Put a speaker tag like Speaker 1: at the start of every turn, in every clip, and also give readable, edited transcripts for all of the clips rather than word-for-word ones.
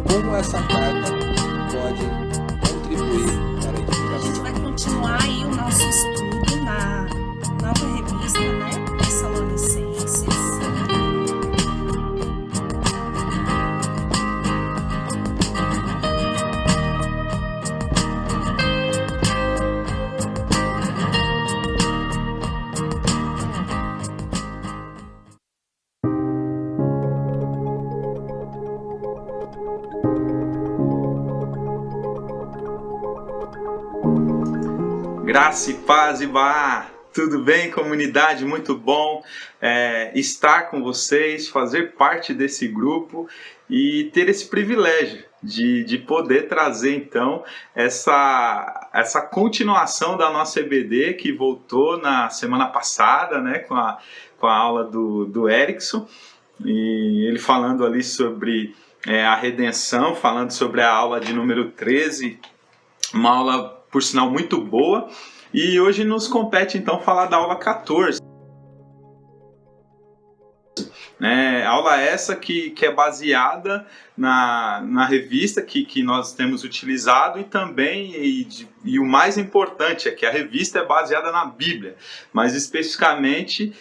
Speaker 1: como essa carta pode contribuir para a
Speaker 2: A gente
Speaker 1: edificação.
Speaker 2: vai continuar aí o nosso estudo na nova revista, né? Tessalonicenses.
Speaker 3: Graça e paz, Iba! Tudo bem, comunidade? Muito bom estar com vocês, fazer parte desse grupo e ter esse privilégio de poder trazer, então, essa continuação da nossa EBD que voltou na semana passada, né, com a aula do Erickson, e ele falando ali sobre a redenção, falando sobre a aula de número 13, uma aula, por sinal, muito boa. E hoje nos compete, então, falar da aula 14. Aula essa que é baseada na revista que nós temos utilizado e também, e o mais importante, é que a revista é baseada na Bíblia, mas especificamente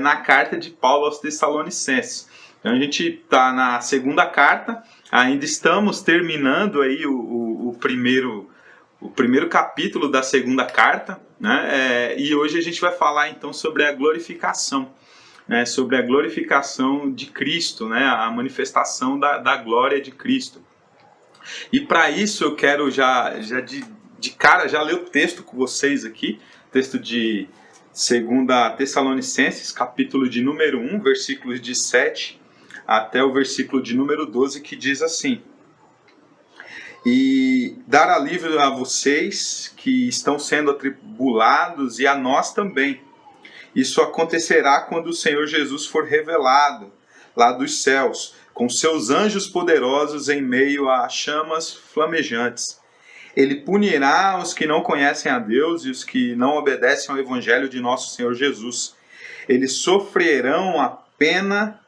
Speaker 3: na carta de Paulo aos Tessalonicenses. Então a gente está na segunda carta, ainda estamos terminando aí o primeiro capítulo da segunda carta, né? E hoje a gente vai falar então sobre a glorificação, né? Sobre a glorificação de Cristo, né? A manifestação da glória de Cristo. E para isso eu quero já de cara já ler o texto com vocês aqui, texto de 2 Tessalonicenses, capítulo de número 1, versículos de 7 até o versículo de número 12, que diz assim: e dar alívio a vocês que estão sendo atribulados e a nós também. Isso acontecerá quando o Senhor Jesus for revelado lá dos céus, com seus anjos poderosos em meio a chamas flamejantes. Ele punirá os que não conhecem a Deus e os que não obedecem ao Evangelho de nosso Senhor Jesus. Eles sofrerão a pena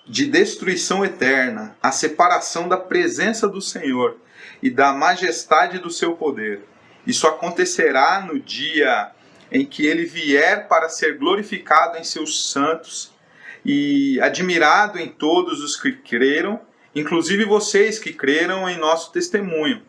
Speaker 3: de destruição eterna, a separação da presença do Senhor e da majestade do seu poder. Isso acontecerá no dia em que ele vier para ser glorificado em seus santos e admirado em todos os que creram, inclusive vocês que creram em nosso testemunho.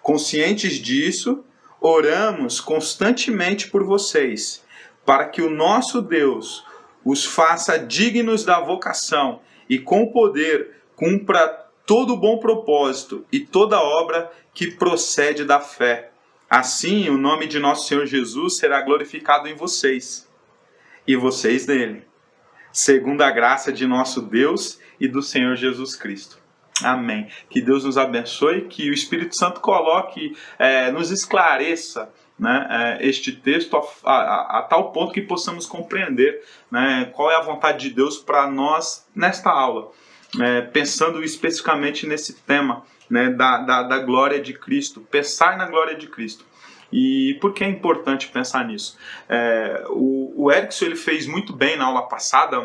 Speaker 3: Conscientes disso, oramos constantemente por vocês, para que o nosso Deus os faça dignos da vocação e com poder cumpra todo bom propósito e toda obra que procede da fé. Assim, o nome de nosso Senhor Jesus será glorificado em vocês, e vocês nele, segundo a graça de nosso Deus e do Senhor Jesus Cristo. Amém. Que Deus nos abençoe, que o Espírito Santo coloque, nos esclareça, né, este texto a tal ponto que possamos compreender, né, qual é a vontade de Deus para nós nesta aula. Pensando especificamente nesse tema, né, da glória de Cristo, pensar na glória de Cristo. E por que é importante pensar nisso? O Erickson ele fez muito bem na aula passada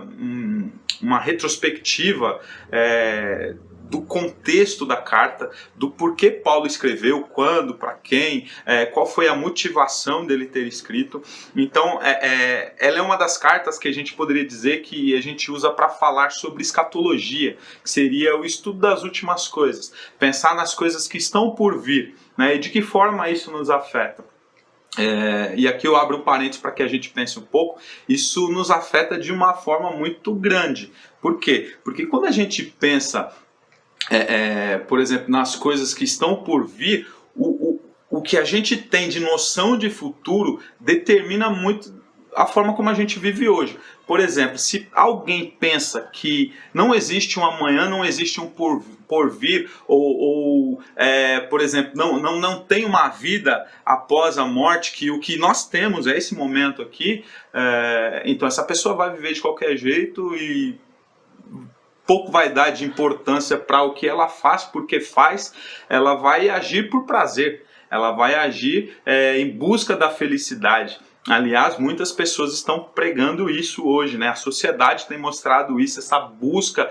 Speaker 3: uma retrospectiva do contexto da carta, do porquê Paulo escreveu, quando, para quem, qual foi a motivação dele ter escrito. Então, ela é uma das cartas que a gente poderia dizer que a gente usa para falar sobre escatologia, que seria o estudo das últimas coisas, pensar nas coisas que estão por vir, né, e de que forma isso nos afeta. E aqui eu abro um parênteses para que a gente pense um pouco. Isso nos afeta de uma forma muito grande. Por quê? Porque quando a gente pensa por exemplo, nas coisas que estão por vir, o que a gente tem de noção de futuro determina muito a forma como a gente vive hoje. Por exemplo, se alguém pensa que não existe um amanhã, não existe um porvir, por exemplo, não tem uma vida após a morte, que o que nós temos é esse momento aqui, então essa pessoa vai viver de qualquer jeito e pouco vai dar de importância para o que ela faz, porque faz, ela vai agir por prazer, ela vai agir em busca da felicidade. Aliás, muitas pessoas estão pregando isso hoje, né? A sociedade tem mostrado isso, essa busca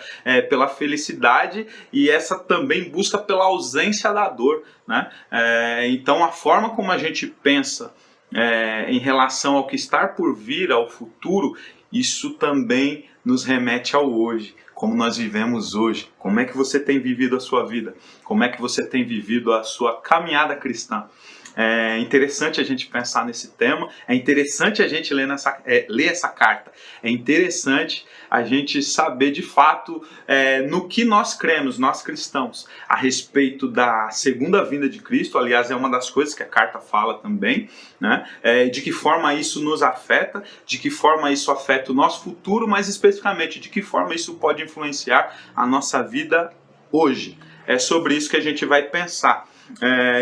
Speaker 3: pela felicidade e essa também busca pela ausência da dor, né? Então, a forma como a gente pensa em relação ao que está por vir, ao futuro, isso também nos remete ao hoje, como nós vivemos hoje. Como é que você tem vivido a sua vida? Como é que você tem vivido a sua caminhada cristã? É interessante a gente pensar nesse tema, é interessante a gente ler essa carta, é interessante a gente saber de fato no que nós cremos, nós cristãos, a respeito da segunda vinda de Cristo. Aliás, é uma das coisas que a carta fala também, né? De que forma isso nos afeta, de que forma isso afeta o nosso futuro, mas especificamente de que forma isso pode influenciar a nossa vida hoje. É sobre isso que a gente vai pensar.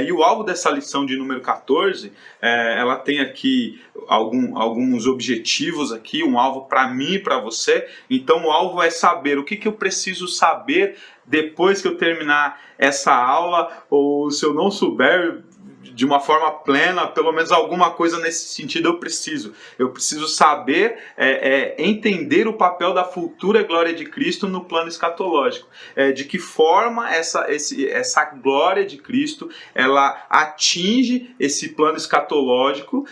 Speaker 3: E o alvo dessa lição de número 14, ela tem aqui alguns objetivos aqui, um alvo para mim e para você. Então o alvo é saber o que eu preciso saber depois que eu terminar essa aula, ou se eu não souber de uma forma plena, pelo menos alguma coisa nesse sentido eu preciso. Eu preciso saber, entender o papel da futura glória de Cristo no plano escatológico. De que forma essa glória de Cristo ela atinge esse plano escatológico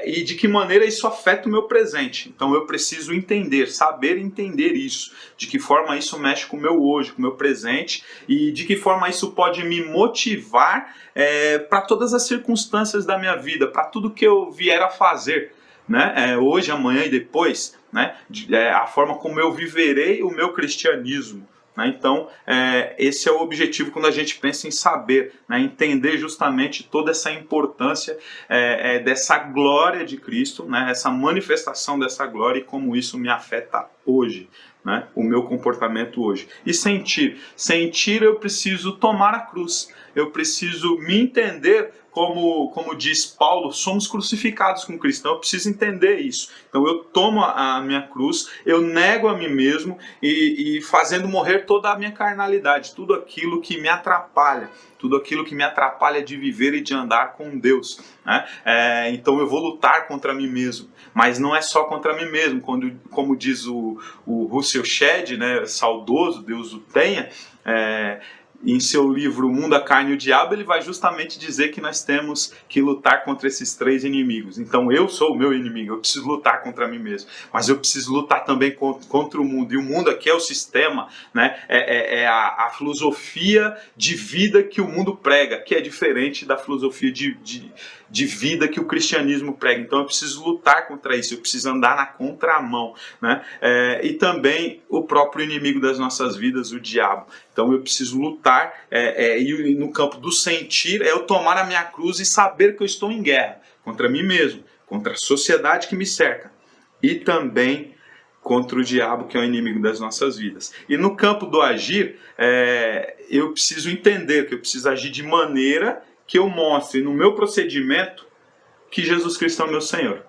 Speaker 3: e de que maneira isso afeta o meu presente. Então eu preciso entender, saber entender isso. De que forma isso mexe com o meu hoje, com o meu presente, e de que forma isso pode me motivar para todas as circunstâncias da minha vida, para tudo que eu vier a fazer, né? Hoje, amanhã e depois, né? A forma como eu viverei o meu cristianismo. Né? Então, esse é o objetivo quando a gente pensa em saber, né? Entender justamente toda essa importância dessa glória de Cristo, né? Essa manifestação dessa glória e como isso me afeta hoje. Né? O meu comportamento hoje. E sentir eu preciso tomar a cruz, eu preciso me entender como diz Paulo, somos crucificados com Cristo. Então eu preciso entender isso. Então eu tomo a minha cruz, eu nego a mim mesmo e fazendo morrer toda a minha carnalidade, tudo aquilo que me atrapalha, tudo aquilo que me atrapalha de viver e de andar com Deus. Né? Então eu vou lutar contra mim mesmo. Mas não é só contra mim mesmo, como diz o Russell Shedd, né, saudoso, Deus o tenha, em seu livro O Mundo, a Carne e o Diabo, ele vai justamente dizer que nós temos que lutar contra esses três inimigos. Então eu sou o meu inimigo, eu preciso lutar contra mim mesmo, mas eu preciso lutar também contra o mundo. E o mundo aqui é o sistema, né? A filosofia de vida que o mundo prega, que é diferente da filosofia de vida que o cristianismo prega. Então eu preciso lutar contra isso, eu preciso andar na contramão, né? E também o próprio inimigo das nossas vidas, o diabo. Então eu preciso lutar, e no campo do sentir, eu tomar a minha cruz e saber que eu estou em guerra contra mim mesmo, contra a sociedade que me cerca e também contra o diabo, que é o inimigo das nossas vidas. E no campo do agir, eu preciso entender que eu preciso agir de maneira que eu mostre no meu procedimento que Jesus Cristo é o meu Senhor.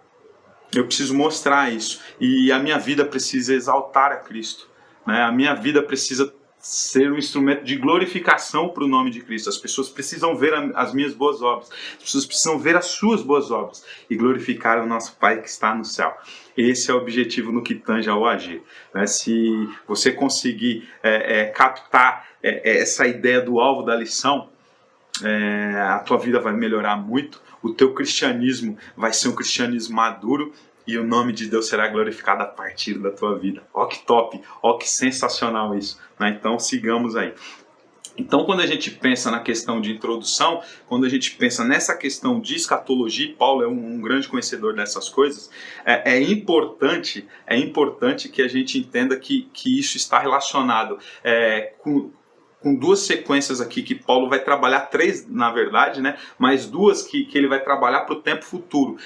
Speaker 3: Eu preciso mostrar isso. E a minha vida precisa exaltar a Cristo. Né? A minha vida precisa ser um instrumento de glorificação para o nome de Cristo. As pessoas precisam ver as minhas boas obras. As pessoas precisam ver as suas boas obras e glorificar o nosso Pai que está no céu. Esse é o objetivo no que tange ao agir. Né? Se você conseguir captar essa ideia do alvo da lição, a tua vida vai melhorar muito, o teu cristianismo vai ser um cristianismo maduro e o nome de Deus será glorificado a partir da tua vida. Ó que top, ó que sensacional isso, né? Então sigamos aí. Então quando a gente pensa na questão de introdução, quando a gente pensa nessa questão de escatologia, Paulo é um grande conhecedor dessas coisas, é importante que a gente entenda que isso está relacionado com duas sequências aqui que Paulo vai trabalhar, três na verdade, né? Mas duas que ele vai trabalhar para o tempo futuro,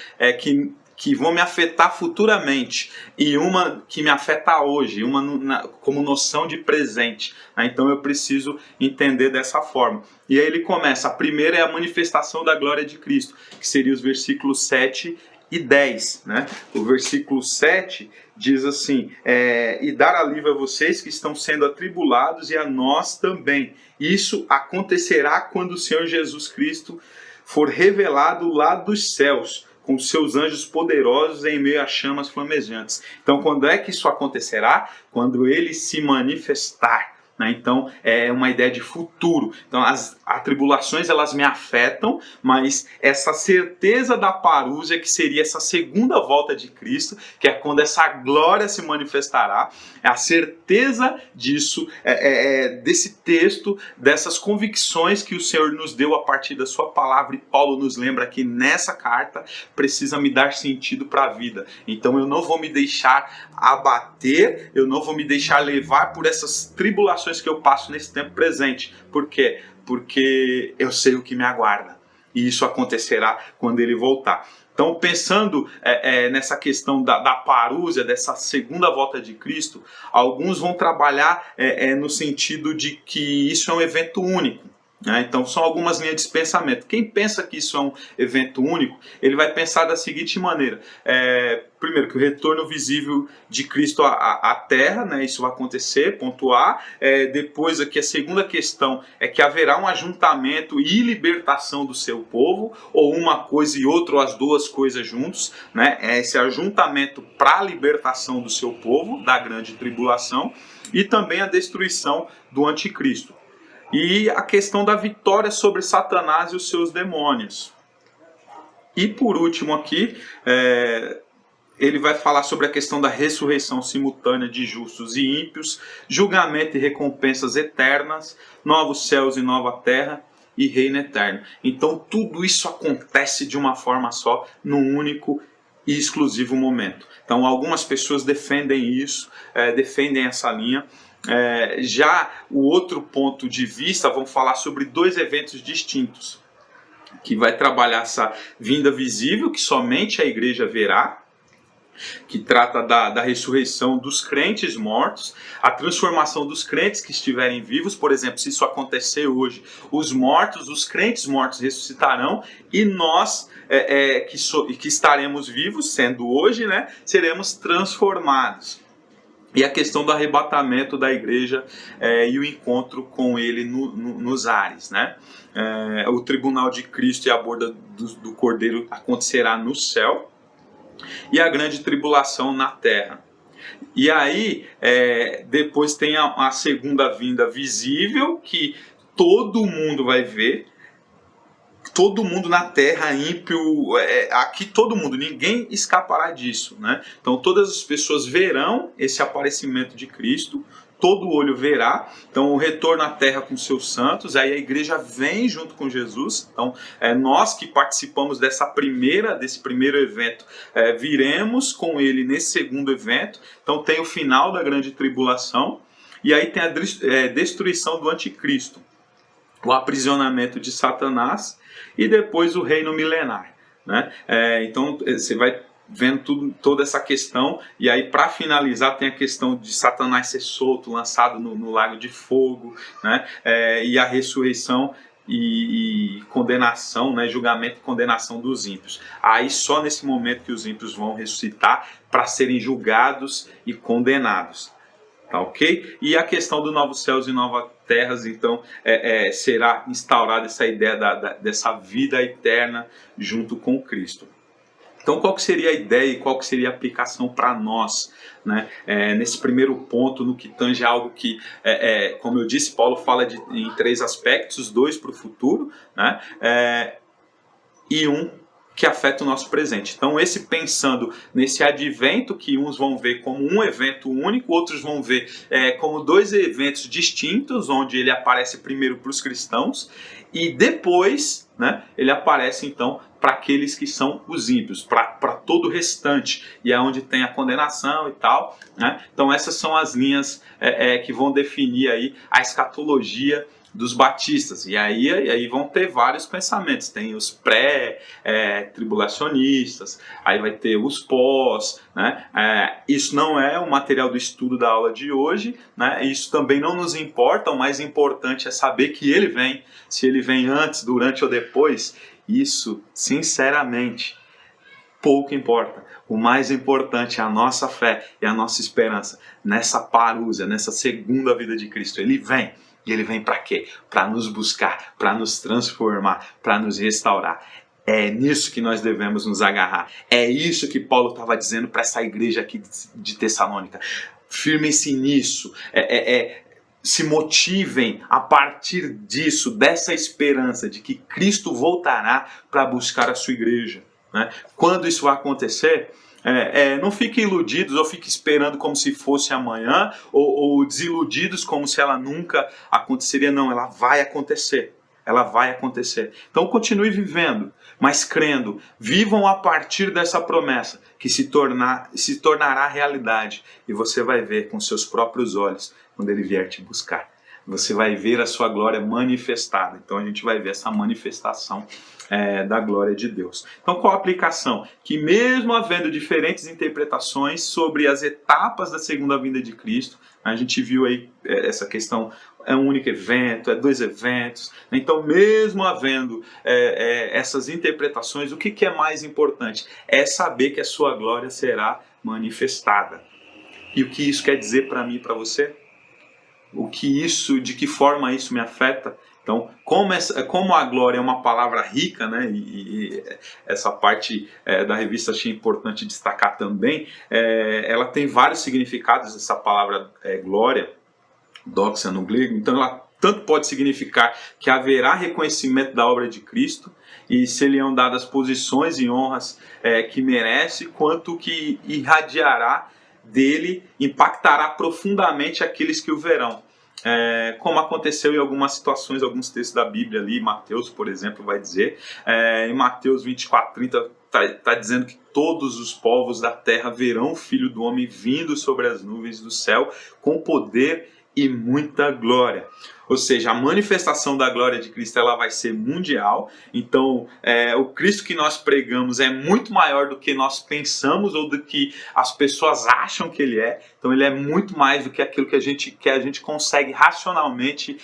Speaker 3: que vão me afetar futuramente, e uma que me afeta hoje, como noção de presente. Né? Então eu preciso entender dessa forma. E aí ele começa, a primeira é a manifestação da glória de Cristo, que seria os versículos 7 e 10. Né? O versículo 7 diz assim, e dar alívio a vocês que estão sendo atribulados e a nós também. Isso acontecerá quando o Senhor Jesus Cristo for revelado lá dos céus, com os seus anjos poderosos em meio a chamas flamejantes. Então, quando é que isso acontecerá? Quando ele se manifestar. Então, é uma ideia de futuro. Então, as atribulações, elas me afetam, mas essa certeza da parúzia, que seria essa segunda volta de Cristo, que é quando essa glória se manifestará, a certeza disso, desse texto, dessas convicções que o Senhor nos deu a partir da sua palavra, e Paulo nos lembra que nessa carta precisa me dar sentido para a vida. Então, eu não vou me deixar abater, eu não vou me deixar levar por essas tribulações que eu passo nesse tempo presente. Por quê? Porque eu sei o que me aguarda. E isso acontecerá quando ele voltar. Então, pensando nessa questão da parúzia, dessa segunda volta de Cristo, alguns vão trabalhar no sentido de que isso é um evento único. Então, são algumas linhas de pensamento. Quem pensa que isso é um evento único, ele vai pensar da seguinte maneira. Primeiro, que o retorno visível de Cristo à Terra, isso vai acontecer, ponto A. Depois, aqui, a segunda questão é que haverá um ajuntamento e libertação do seu povo, ou uma coisa e outra, ou as duas coisas juntos. Esse ajuntamento para a libertação do seu povo, da grande tribulação, e também a destruição do anticristo. E a questão da vitória sobre Satanás e os seus demônios. E por último aqui, ele vai falar sobre a questão da ressurreição simultânea de justos e ímpios, julgamento e recompensas eternas, novos céus e nova terra e reino eterno. Então tudo isso acontece de uma forma só, num único e exclusivo momento. Então algumas pessoas defendem isso, defendem essa linha. Já o outro ponto de vista, vamos falar sobre dois eventos distintos, que vai trabalhar essa vinda visível, que somente a igreja verá, que trata da ressurreição dos crentes mortos, a transformação dos crentes que estiverem vivos. Por exemplo, se isso acontecer hoje, os crentes mortos ressuscitarão, e nós que estaremos vivos, sendo hoje, seremos transformados. E a questão do arrebatamento da igreja e o encontro com ele nos ares. O tribunal de Cristo e a borda do Cordeiro acontecerá no céu, e a grande tribulação na terra. E aí, depois tem a segunda vinda visível, que todo mundo vai ver. Todo mundo na terra, ímpio, aqui todo mundo, ninguém escapará disso. Então todas as pessoas verão esse aparecimento de Cristo, todo olho verá. Então o retorno à terra com seus santos, aí a igreja vem junto com Jesus. Então nós que participamos desse primeiro evento, viremos com ele nesse segundo evento. Então tem o final da grande tribulação, e aí tem a destruição do anticristo, o aprisionamento de Satanás, e depois o reino milenar. Então você vai vendo toda essa questão, e aí para finalizar tem a questão de Satanás ser solto, lançado no lago de fogo, e a ressurreição e condenação, julgamento e condenação dos ímpios. Aí só nesse momento que os ímpios vão ressuscitar para serem julgados e condenados. Tá, ok? E a questão do novos céus e novas terras, então, será instaurada essa ideia dessa vida eterna junto com Cristo. Então, qual que seria a ideia e qual que seria a aplicação para nós, nesse primeiro ponto, no que tange algo que, como eu disse, Paulo fala em 3 aspectos, 2 para o futuro, e um que afeta o nosso presente. Então, esse pensando nesse advento, que uns vão ver como um evento único, outros vão ver como 2 eventos distintos, onde ele aparece primeiro para os cristãos, e depois ele aparece então para aqueles que são os ímpios, para todo o restante, e é onde tem a condenação e tal. Então essas são as linhas que vão definir aí a escatologia dos batistas. E aí vão ter vários pensamentos. Tem os pré-tribulacionistas, aí vai ter os pós. Isso não é o material do estudo da aula de hoje. Isso também não nos importa. O mais importante é saber que ele vem. Se ele vem antes, durante ou depois, isso, sinceramente, pouco importa. O mais importante é a nossa fé e a nossa esperança nessa parúzia, nessa segunda vida de Cristo. Ele vem. E ele vem para quê? Para nos buscar, para nos transformar, para nos restaurar. É nisso que nós devemos nos agarrar. É isso que Paulo estava dizendo para essa igreja aqui de Tessalônica. Firmem-se nisso. Se motivem a partir disso, dessa esperança de que Cristo voltará para buscar a sua igreja, né? Quando isso vai acontecer, não fiquem iludidos ou fiquem esperando como se fosse amanhã ou desiludidos como se ela nunca aconteceria. Não, ela vai acontecer. Ela vai acontecer. Então continue vivendo, mas crendo. Vivam a partir dessa promessa que se tornará realidade. E você vai ver com seus próprios olhos quando Ele vier te buscar. Você vai ver a sua glória manifestada. Então a gente vai ver essa manifestação da glória de Deus. Então qual a aplicação? Que mesmo havendo diferentes interpretações sobre as etapas da segunda vinda de Cristo, a gente viu aí essa questão, é um único evento, é 2 eventos. Então mesmo havendo essas interpretações, o que é mais importante? É saber que a sua glória será manifestada. E o que isso quer dizer para mim e para você? De que forma isso me afeta? Então, como a glória é uma palavra rica, né, e essa parte da revista achei importante destacar também, ela tem vários significados, essa palavra glória, doxa no grego. Então ela tanto pode significar que haverá reconhecimento da obra de Cristo e seriam dadas posições e honras que merece, quanto que irradiará dele, impactará profundamente aqueles que o verão. Como aconteceu em algumas situações, alguns textos da Bíblia ali, Mateus, por exemplo, vai dizer, em Mateus 24:30 está dizendo que todos os povos da terra verão o Filho do Homem vindo sobre as nuvens do céu com poder e muita glória. Ou seja, a manifestação da glória de Cristo ela vai ser mundial. Então, o Cristo que nós pregamos é muito maior do que nós pensamos ou do que as pessoas acham que Ele é. Então, Ele é muito mais do que aquilo que a gente consegue racionalmente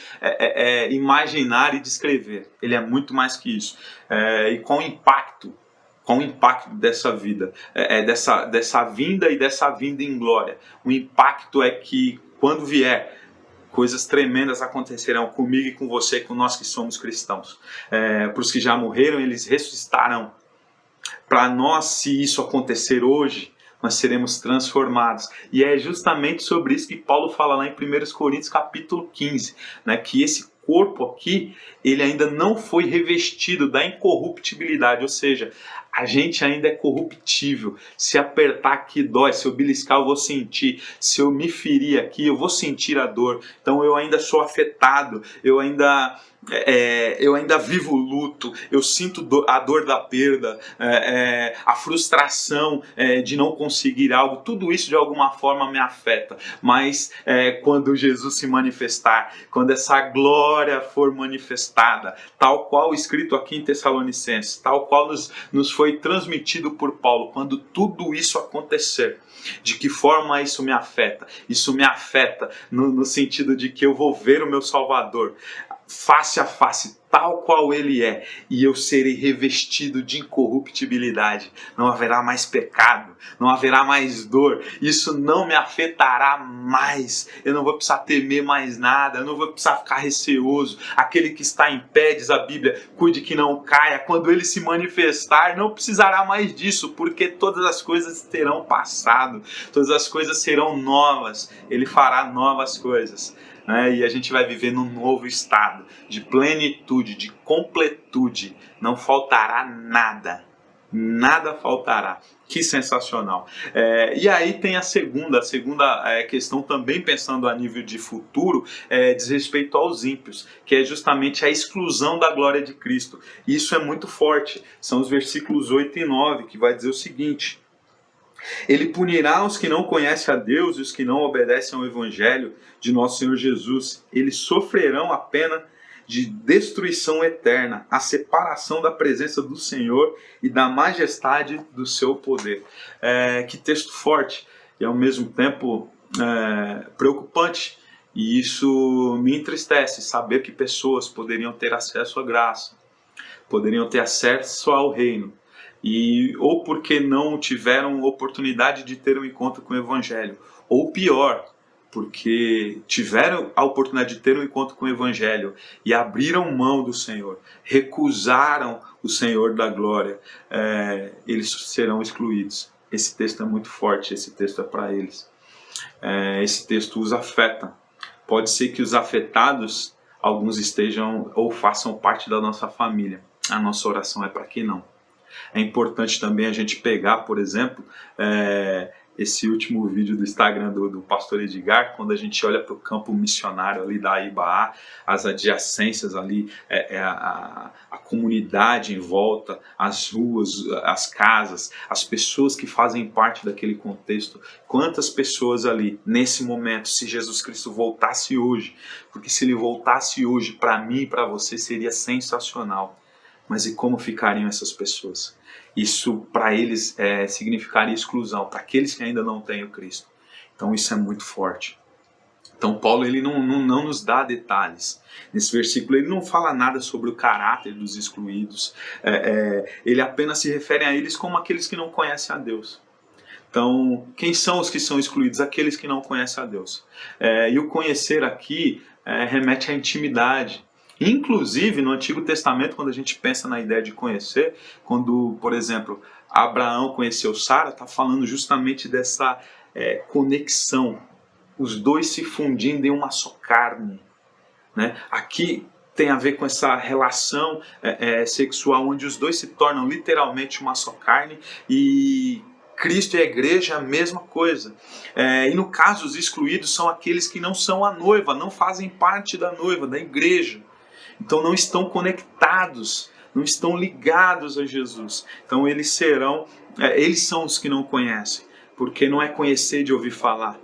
Speaker 3: imaginar e descrever. Ele é muito mais que isso. E com o impacto dessa vida, dessa vinda e dessa vinda em glória. O impacto é que, quando vier, coisas tremendas acontecerão comigo e com você, com nós que somos cristãos. Para os que já morreram, eles ressuscitarão. Para nós, se isso acontecer hoje, nós seremos transformados. E é justamente sobre isso que Paulo fala lá em 1 Coríntios capítulo 15, né, que esse corpo aqui, ele ainda não foi revestido da incorruptibilidade, ou seja, a gente ainda é corruptível. Se apertar aqui dói, se eu beliscar eu vou sentir, se eu me ferir aqui eu vou sentir a dor. Então eu ainda sou afetado, eu ainda vivo o luto, eu sinto a dor da perda, a frustração de não conseguir algo. Tudo isso de alguma forma me afeta. Mas quando Jesus se manifestar, quando essa glória for manifestada, tal qual escrito aqui em Tessalonicenses, tal qual nos foi transmitido por Paulo, quando tudo isso acontecer, de que forma isso me afeta? Isso me afeta no sentido de que eu vou ver o meu Salvador face a face, tal qual Ele é, e eu serei revestido de incorruptibilidade. Não haverá mais pecado, não haverá mais dor, isso não me afetará mais. Eu não vou precisar temer mais nada, eu não vou precisar ficar receoso. Aquele que está em pé, diz a Bíblia, cuide que não caia. Quando Ele se manifestar, não precisará mais disso, porque todas as coisas terão passado, todas as coisas serão novas. Ele fará novas coisas. E a gente vai viver num novo estado de plenitude, de completude. Não faltará nada. Nada faltará. Que sensacional. E aí tem a segunda questão, também pensando a nível de futuro, diz respeito aos ímpios, que é justamente a exclusão da glória de Cristo. Isso é muito forte. São os versículos 8 e 9, que vai dizer o seguinte: Ele punirá os que não conhecem a Deus e os que não obedecem ao Evangelho de nosso Senhor Jesus. Eles sofrerão a pena de destruição eterna, a separação da presença do Senhor e da majestade do seu poder. Que texto forte e ao mesmo tempo preocupante. E isso me entristece, saber que pessoas poderiam ter acesso à graça, poderiam ter acesso ao reino, ou porque não tiveram oportunidade de ter um encontro com o Evangelho, ou pior, porque tiveram a oportunidade de ter um encontro com o Evangelho e abriram mão do Senhor, recusaram o Senhor da glória, eles serão excluídos. Esse texto é muito forte, esse texto é para eles. Esse texto os afeta. Pode ser que os afetados, alguns estejam ou façam parte da nossa família. A nossa oração é para que não. É importante também a gente pegar, por exemplo, esse último vídeo do Instagram do pastor Edgar, quando a gente olha para o campo missionário ali da Ibaá, as adjacências ali, a comunidade em volta, as ruas, as casas, as pessoas que fazem parte daquele contexto, quantas pessoas ali, nesse momento, se Jesus Cristo voltasse hoje, porque se ele voltasse hoje, para mim e para você seria sensacional, mas e como ficariam essas pessoas? Isso para eles significaria exclusão, para aqueles que ainda não têm o Cristo. Então isso é muito forte. Então Paulo ele não nos dá detalhes. Nesse versículo ele não fala nada sobre o caráter dos excluídos. Ele apenas se refere a eles como aqueles que não conhecem a Deus. Então, quem são os que são excluídos? Aqueles que não conhecem a Deus. E o conhecer aqui remete à intimidade. Inclusive, no Antigo Testamento, quando a gente pensa na ideia de conhecer, quando, por exemplo, Abraão conheceu Sara, está falando justamente dessa conexão, os dois se fundindo em uma só carne, né? Aqui tem a ver com essa relação sexual, onde os dois se tornam literalmente uma só carne, e Cristo e a igreja é a mesma coisa. E no caso, os excluídos são aqueles que não são a noiva, não fazem parte da noiva, da igreja. Então não estão conectados, não estão ligados a Jesus. Então eles são os que não conhecem, porque não é conhecer de ouvir falar,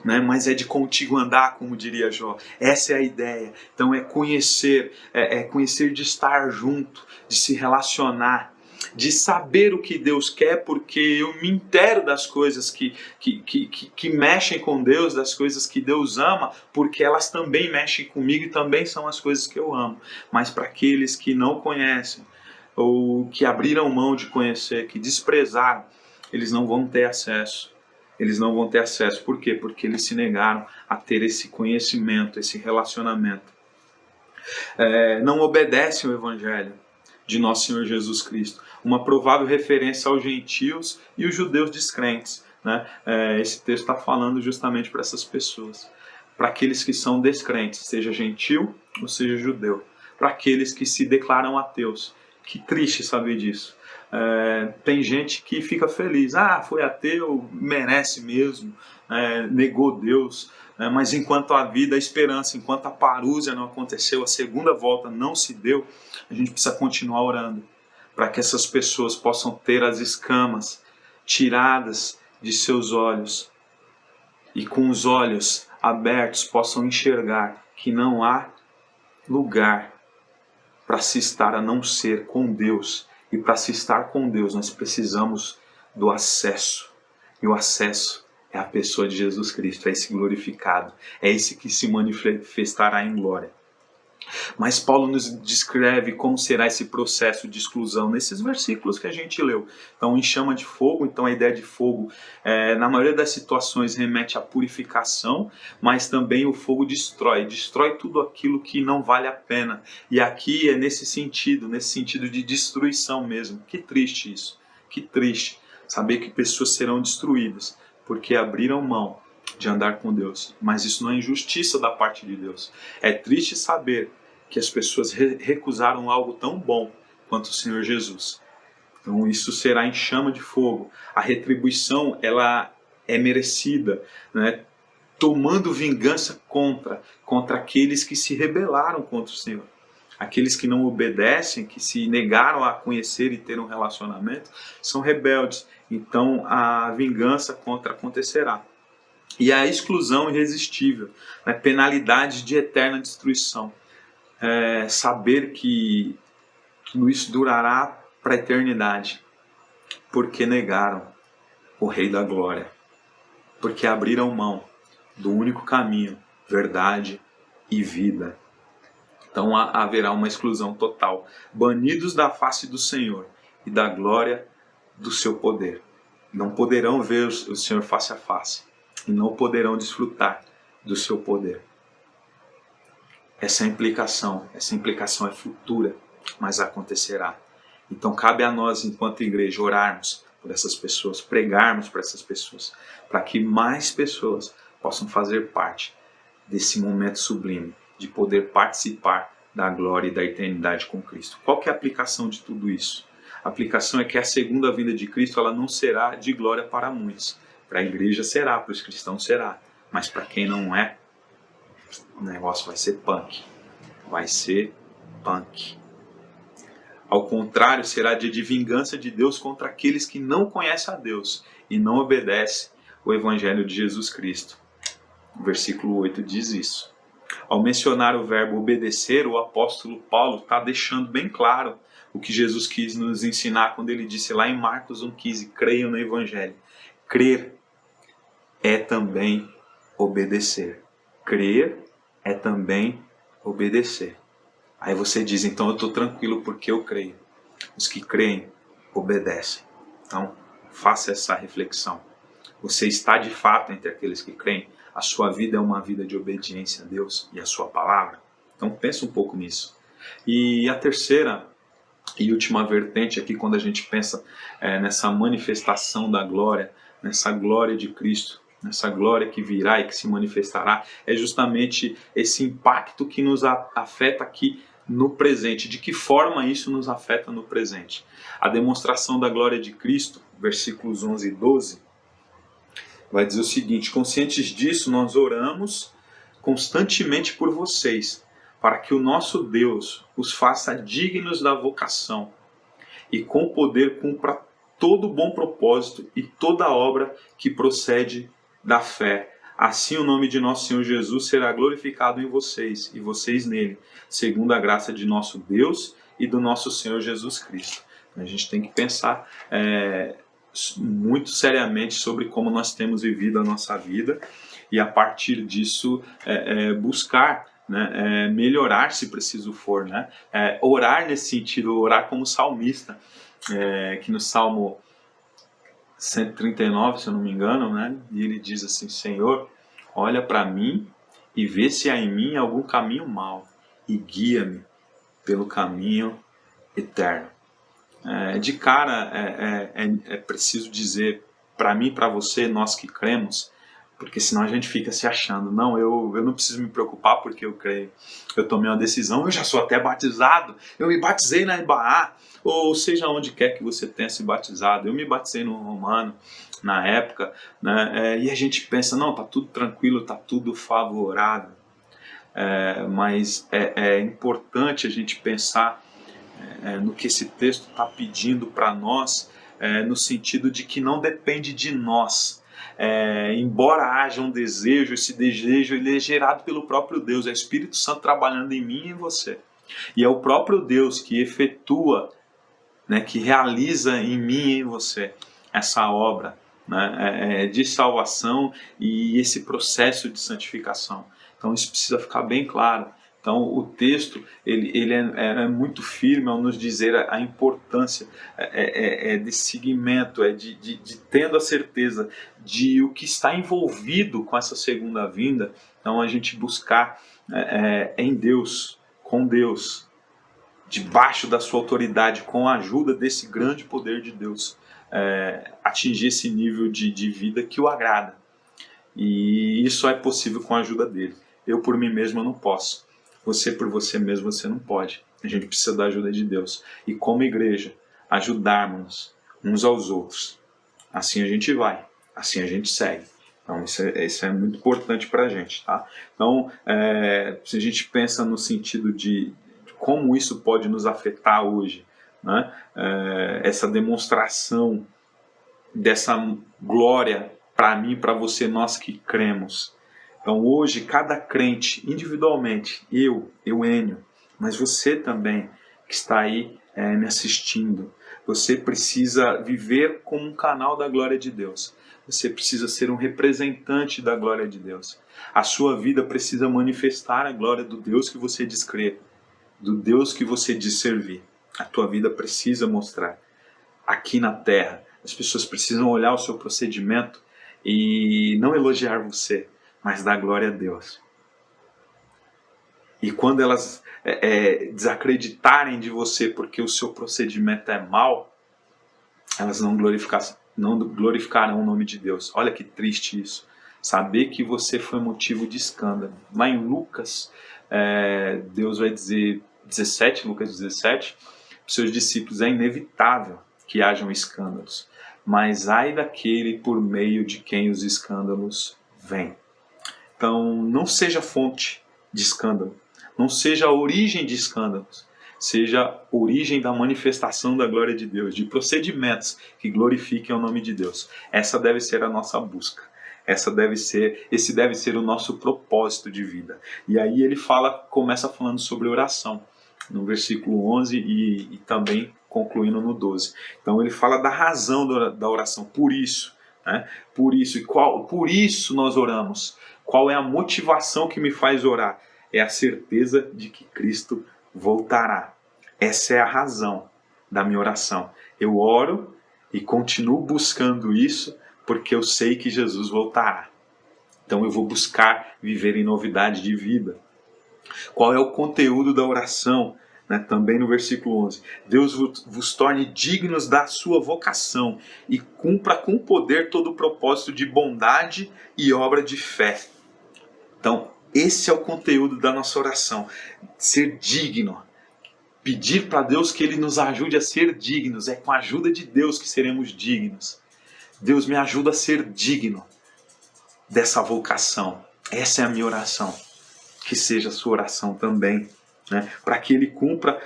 Speaker 3: né? Mas é de contigo andar, como diria Jó. Essa é a ideia. Então é conhecer de estar junto, de se relacionar, de saber o que Deus quer, porque eu me intero das coisas que mexem com Deus, das coisas que Deus ama, porque elas também mexem comigo e também são as coisas que eu amo. Mas para aqueles que não conhecem, ou que abriram mão de conhecer, que desprezaram, eles não vão ter acesso. Eles não vão ter acesso. Por quê? Porque eles se negaram a ter esse conhecimento, esse relacionamento. Não obedecem ao Evangelho de nosso Senhor Jesus Cristo. Uma provável referência aos gentios e os judeus descrentes, né? Esse texto está falando justamente para essas pessoas, para aqueles que são descrentes, seja gentil ou seja judeu, para aqueles que se declaram ateus. Que triste saber disso. Tem gente que fica feliz, foi ateu, merece mesmo, negou Deus, mas enquanto a vida, a esperança, enquanto a parúzia não aconteceu, a segunda volta não se deu, a gente precisa continuar orando, para que essas pessoas possam ter as escamas tiradas de seus olhos e com os olhos abertos possam enxergar que não há lugar para se estar a não ser com Deus. E para se estar com Deus nós precisamos do acesso. E o acesso é a pessoa de Jesus Cristo, é esse glorificado, é esse que se manifestará em glória. Mas Paulo nos descreve como será esse processo de exclusão nesses versículos que a gente leu. Então, em chama de fogo, então a ideia de fogo, na maioria das situações, remete à purificação, mas também o fogo destrói tudo aquilo que não vale a pena. E aqui é nesse sentido de destruição mesmo. Que triste isso, que triste saber que pessoas serão destruídas, porque abriram mão de andar com Deus. Mas isso não é injustiça da parte de Deus. É triste saber que as pessoas recusaram algo tão bom quanto o Senhor Jesus. Então isso será em chama de fogo. A retribuição, ela é merecida, né? Tomando vingança contra aqueles que se rebelaram contra o Senhor. Aqueles que não obedecem, que se negaram a conhecer e ter um relacionamento, são rebeldes. Então a vingança acontecerá. E a exclusão irresistível, né? Penalidade de eterna destruição. Saber que tudo isso durará para a eternidade, porque negaram o Rei da Glória, porque abriram mão do único caminho, verdade e vida. Então haverá uma exclusão total, banidos da face do Senhor e da glória do seu poder. Não poderão ver o Senhor face a face. e não poderão desfrutar do seu poder. Essa implicação é futura, mas acontecerá. Então cabe a nós, enquanto igreja, orarmos por essas pessoas, pregarmos para essas pessoas, para que mais pessoas possam fazer parte desse momento sublime, de poder participar da glória e da eternidade com Cristo. Qual que é a aplicação de tudo isso? A aplicação é que a segunda vinda de Cristo ela não será de glória para muitos. Para a igreja será, para os cristãos será, mas para quem não é, o negócio vai ser punk. Vai ser punk. Ao contrário, será dia de vingança de Deus contra aqueles que não conhecem a Deus e não obedecem o Evangelho de Jesus Cristo. O versículo 8 diz isso. Ao mencionar o verbo obedecer, o apóstolo Paulo está deixando bem claro o que Jesus quis nos ensinar quando ele disse lá em Marcos 1,15, creiam no Evangelho. Crer é também obedecer. Crer é também obedecer. Aí você diz, então eu estou tranquilo porque eu creio. Os que creem, obedecem. Então, faça essa reflexão. Você está de fato entre aqueles que creem? A sua vida é uma vida de obediência a Deus e a sua palavra? Então, pense um pouco nisso. E a terceira e última vertente aqui, quando a gente pensa nessa manifestação da glória, nessa glória de Cristo, nessa glória que virá e que se manifestará, é justamente esse impacto que nos afeta aqui no presente. De que forma isso nos afeta no presente? A demonstração da glória de Cristo, versículos 11 e 12, vai dizer o seguinte: conscientes disso, nós oramos constantemente por vocês, para que o nosso Deus os faça dignos da vocação e com poder cumpra todo bom propósito e toda obra que procede da fé. Assim o nome de nosso Senhor Jesus será glorificado em vocês e vocês nele, segundo a graça de nosso Deus e do nosso Senhor Jesus Cristo. A gente tem que pensar muito seriamente sobre como nós temos vivido a nossa vida e a partir disso buscar melhorar se preciso for, orar nesse sentido, orar como salmista, que no Salmo 139, se eu não me engano, e ele diz assim: Senhor, olha para mim e vê se há em mim algum caminho mau e guia-me pelo caminho eterno. De cara é preciso dizer para mim e para você, nós que cremos, porque senão a gente fica se achando, não, eu não preciso me preocupar porque eu creio, eu tomei uma decisão, eu já sou até batizado, eu me batizei na Ibaá, ou seja onde quer que você tenha se batizado, eu me batizei no Romano na época, e a gente pensa, não, tá tudo tranquilo, tá tudo favorável, mas é importante a gente pensar no que esse texto está pedindo para nós, no sentido de que não depende de nós. Embora haja um desejo, esse desejo ele é gerado pelo próprio Deus, é o Espírito Santo trabalhando em mim e em você. E é o próprio Deus que efetua, que realiza em mim e em você essa obra de salvação e esse processo de santificação. Então isso precisa ficar bem claro. Então o texto ele é muito firme ao nos dizer a importância desse segmento, de tendo a certeza de o que está envolvido com essa segunda vinda. Então a gente buscar em Deus, com Deus, debaixo da sua autoridade, com a ajuda desse grande poder de Deus, atingir esse nível de vida que o agrada. E isso é possível com a ajuda dele. Eu por mim mesmo eu não posso. Você por você mesmo você não pode. A gente precisa da ajuda de Deus. E como igreja, ajudarmos uns aos outros. Assim a gente vai. Assim a gente segue. Então isso é muito importante para a gente. Tá? Então, se a gente pensa no sentido de como isso pode nos afetar hoje, essa demonstração dessa glória para mim, para você, nós que cremos. Então hoje, cada crente, individualmente, eu, Enio, mas você também que está aí me assistindo, você precisa viver como um canal da glória de Deus. Você precisa ser um representante da glória de Deus. A sua vida precisa manifestar a glória do Deus que você diz crer, do Deus que você diz servir. A tua vida precisa mostrar. Aqui na terra, as pessoas precisam olhar o seu procedimento e não elogiar você, mas dar glória a Deus. E quando elas desacreditarem de você porque o seu procedimento é mau, elas não glorificarão o nome de Deus. Olha que triste isso. Saber que você foi motivo de escândalo. Lá em Lucas, Deus vai dizer, Lucas 17, para os seus discípulos, é inevitável que hajam escândalos, mas ai daquele por meio de quem os escândalos vêm. Então, não seja fonte de escândalo, não seja a origem de escândalos, seja a origem da manifestação da glória de Deus, de procedimentos que glorifiquem o nome de Deus. Essa deve ser a nossa busca. Esse deve ser o nosso propósito de vida. E aí ele começa falando sobre oração, no versículo 11 e também concluindo no 12. Então ele fala da razão da oração, por isso. Né? Por isso nós oramos. Qual é a motivação que me faz orar? É a certeza de que Cristo voltará. Essa é a razão da minha oração. Eu oro e continuo buscando isso porque eu sei que Jesus voltará. Então eu vou buscar viver em novidade de vida. Qual é o conteúdo da oração? Também no versículo 11. Deus vos torne dignos da sua vocação e cumpra com poder todo o propósito de bondade e obra de fé. Então, esse é o conteúdo da nossa oração. Ser digno. Pedir para Deus que Ele nos ajude a ser dignos. É com a ajuda de Deus que seremos dignos. Deus me ajuda a ser digno dessa vocação. Essa é a minha oração. Que seja a sua oração também. Para que Ele cumpra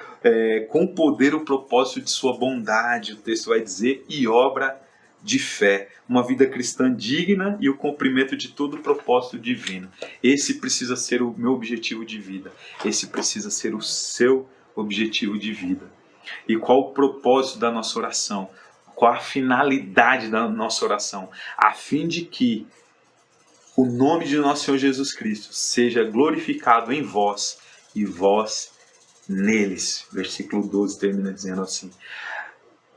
Speaker 3: com poder o propósito de sua bondade, o texto vai dizer, e obra de fé. Uma vida cristã digna e o cumprimento de todo o propósito divino. Esse precisa ser o meu objetivo de vida. Esse precisa ser o seu objetivo de vida. E qual o propósito da nossa oração? Qual a finalidade da nossa oração? A fim de que o nome de nosso Senhor Jesus Cristo seja glorificado em vós e vós neles. Versículo 12 termina dizendo assim.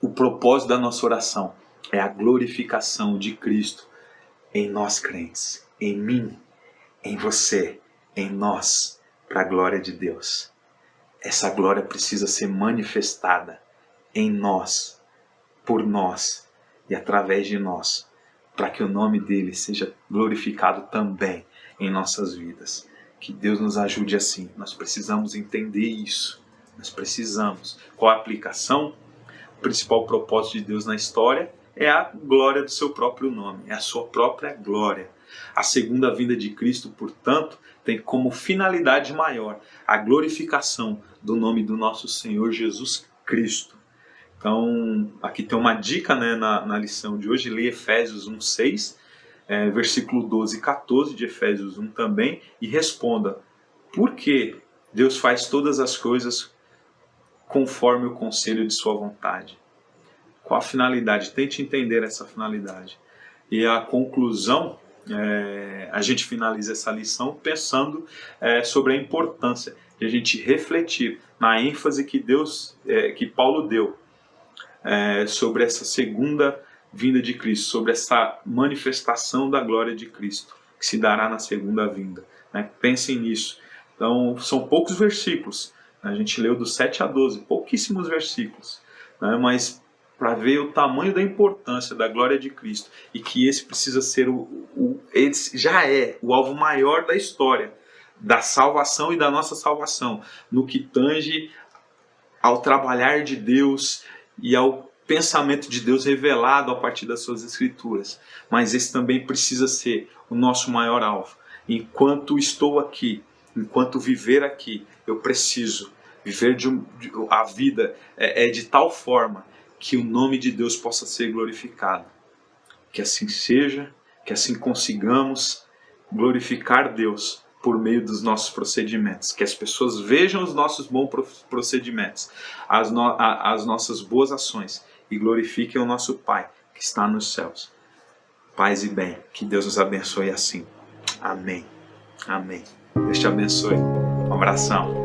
Speaker 3: O propósito da nossa oração é a glorificação de Cristo em nós crentes, em mim, em você, em nós, para a glória de Deus. Essa glória precisa ser manifestada em nós, por nós e através de nós, para que o nome dele seja glorificado também em nossas vidas. Que Deus nos ajude assim. Nós precisamos entender isso. Nós precisamos. Qual a aplicação? O principal propósito de Deus na história é a glória do seu próprio nome, é a sua própria glória. A segunda vinda de Cristo, portanto, tem como finalidade maior a glorificação do nome do nosso Senhor Jesus Cristo. Então, aqui tem uma dica na lição de hoje, lê Efésios 1:6, versículo 12 e 14 de Efésios 1 também, e responda, por que Deus faz todas as coisas conforme o conselho de sua vontade? Qual a finalidade? Tente entender essa finalidade. E a conclusão, a gente finaliza essa lição pensando sobre a importância de a gente refletir na ênfase que Paulo deu sobre essa segunda vinda de Cristo, sobre essa manifestação da glória de Cristo, que se dará na segunda vinda. Pensem nisso. Então, são poucos versículos. A gente leu do 7 a 12, pouquíssimos versículos. Mas para ver o tamanho da importância da glória de Cristo e que esse precisa ser esse já é o alvo maior da história, da salvação e da nossa salvação, no que tange ao trabalhar de Deus e ao pensamento de Deus revelado a partir das suas escrituras. Mas esse também precisa ser o nosso maior alvo. Enquanto estou aqui, enquanto viver aqui, eu preciso viver a vida de tal forma que o nome de Deus possa ser glorificado. Que assim seja, que assim consigamos glorificar Deus por meio dos nossos procedimentos. Que as pessoas vejam os nossos bons procedimentos, as nossas boas ações e glorifiquem o nosso Pai que está nos céus. Paz e bem, que Deus nos abençoe assim. Amém. Amém. Deus te abençoe. Um abração.